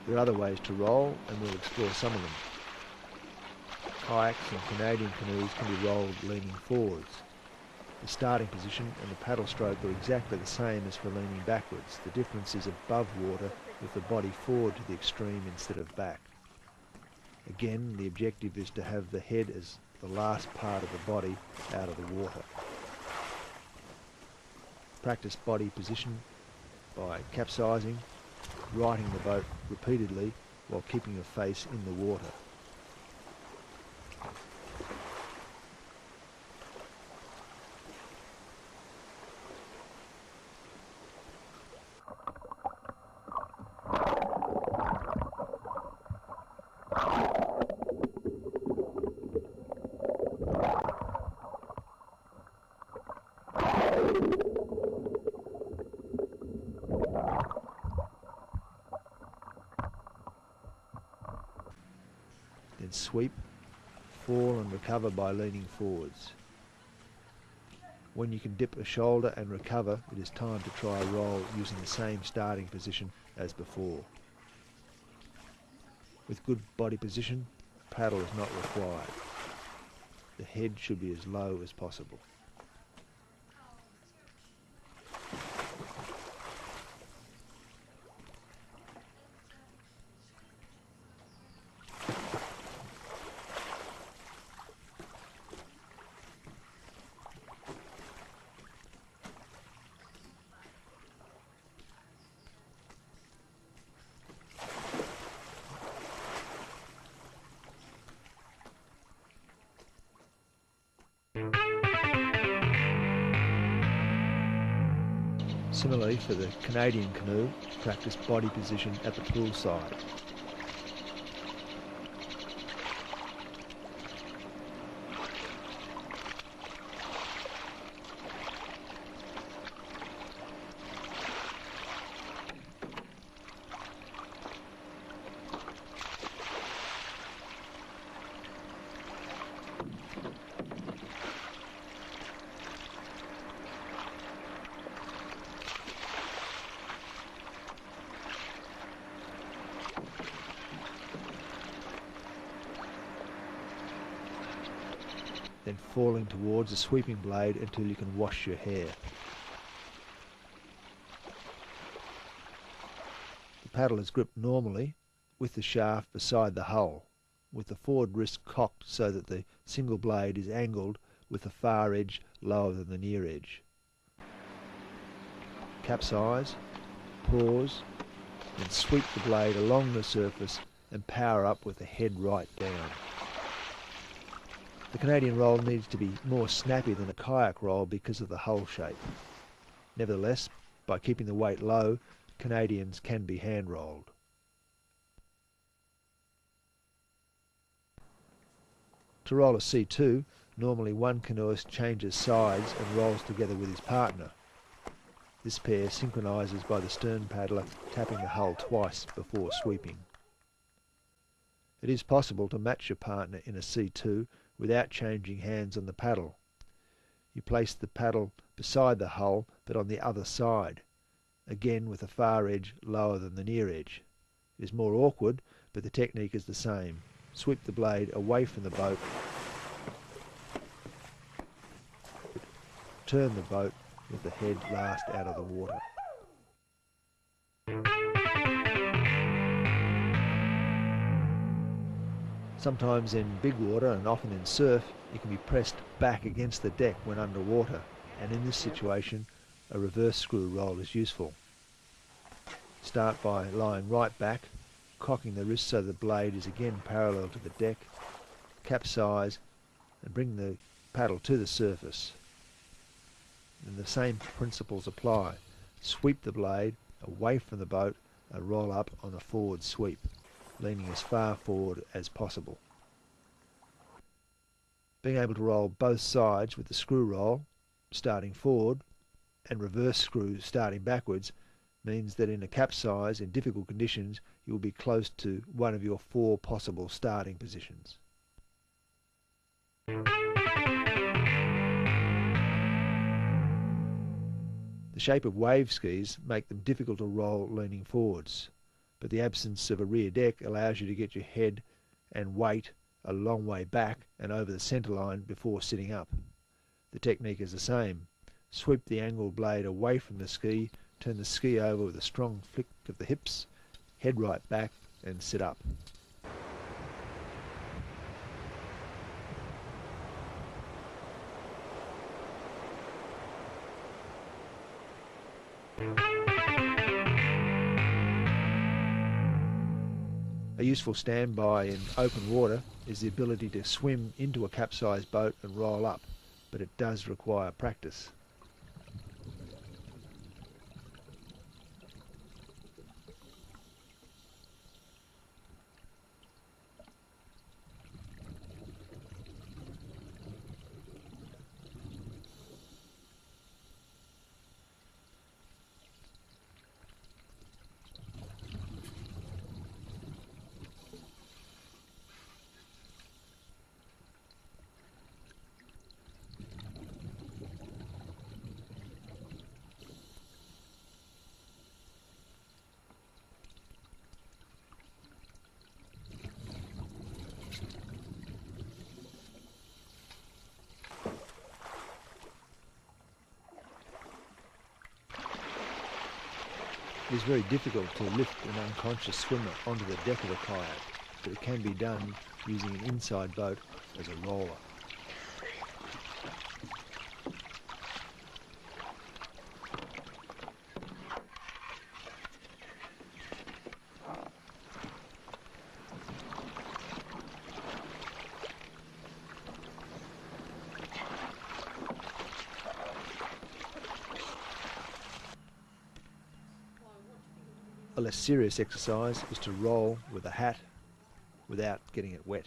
There are other ways to roll, and we'll explore some of them. Kayaks and Canadian canoes can be rolled leaning forwards. The starting position and the paddle stroke are exactly the same as for leaning backwards. The difference is above water with the body forward to the extreme instead of back. Again, the objective is to have the head as the last part of the body out of the water. Practice body position by capsizing, righting the boat repeatedly while keeping your face in the water. Then sweep, fall and recover by leaning forwards. When you can dip a shoulder and recover, it is time to try a roll using the same starting position as before. With good body position, a paddle is not required. The head should be as low as possible. Similarly, for the Canadian canoe, practice body position at the poolside. Then falling towards a sweeping blade until you can wash your hair. The paddle is gripped normally with the shaft beside the hull, with the forward wrist cocked so that the single blade is angled with the far edge lower than the near edge. Capsize, pause, then sweep the blade along the surface and power up with the head right down. The Canadian roll needs to be more snappy than a kayak roll because of the hull shape. Nevertheless, by keeping the weight low, Canadians can be hand rolled. To roll a C2, normally one canoeist changes sides and rolls together with his partner. This pair synchronises by the stern paddler tapping the hull twice before sweeping. It is possible to match your partner in a C2 without changing hands on the paddle. You place the paddle beside the hull but on the other side, again with the far edge lower than the near edge. It is more awkward, but the technique is the same. Sweep the blade away from the boat, turn the boat with the head last out of the water. Sometimes in big water and often in surf, you can be pressed back against the deck when underwater, and in this situation a reverse screw roll is useful. Start by lying right back, cocking the wrist so the blade is again parallel to the deck, capsize and bring the paddle to the surface. And the same principles apply. Sweep the blade away from the boat and roll up on a forward sweep, leaning as far forward as possible. Being able to roll both sides with the screw roll, starting forward, and reverse screw starting backwards, means that in a capsize in difficult conditions you will be close to one of your 4 possible starting positions. The shape of wave skis make them difficult to roll leaning forwards, but the absence of a rear deck allows you to get your head and weight a long way back and over the centre line before sitting up. The technique is the same. Sweep the angle blade away from the ski, turn the ski over with a strong flick of the hips, head right back and sit up. A useful standby in open water is the ability to swim into a capsized boat and roll up, but it does require practice. It is very difficult to lift an unconscious swimmer onto the deck of a kayak, but it can be done using an inside boat as a roller. A less serious exercise is to roll with a hat without getting it wet.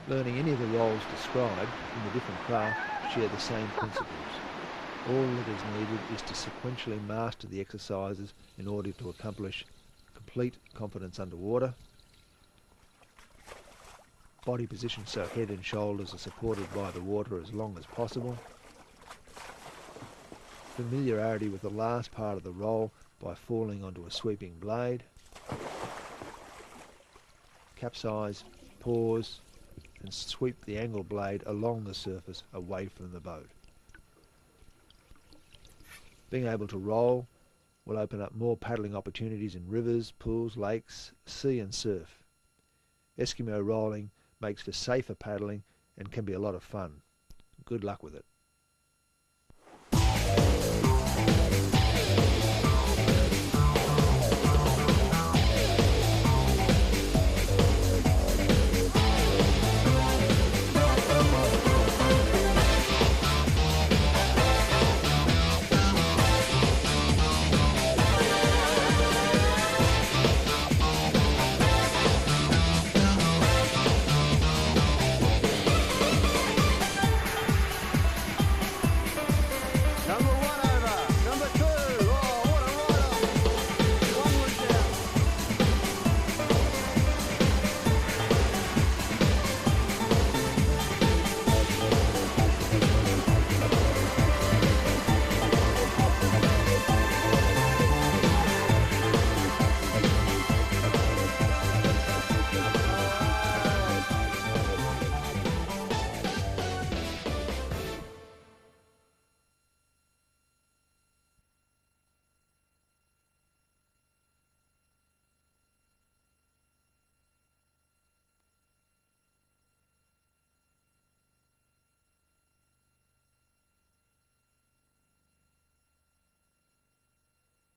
Learning any of the rolls described in the different craft share the same principles. All that is needed is to sequentially master the exercises in order to accomplish complete confidence underwater, body position so head and shoulders are supported by the water as long as possible, familiarity with the last part of the roll by falling onto a sweeping blade, capsize, pause and sweep the angle blade along the surface away from the boat. Being able to roll will open up more paddling opportunities in rivers, pools, lakes, sea and surf. Eskimo rolling makes for safer paddling and can be a lot of fun. Good luck with it.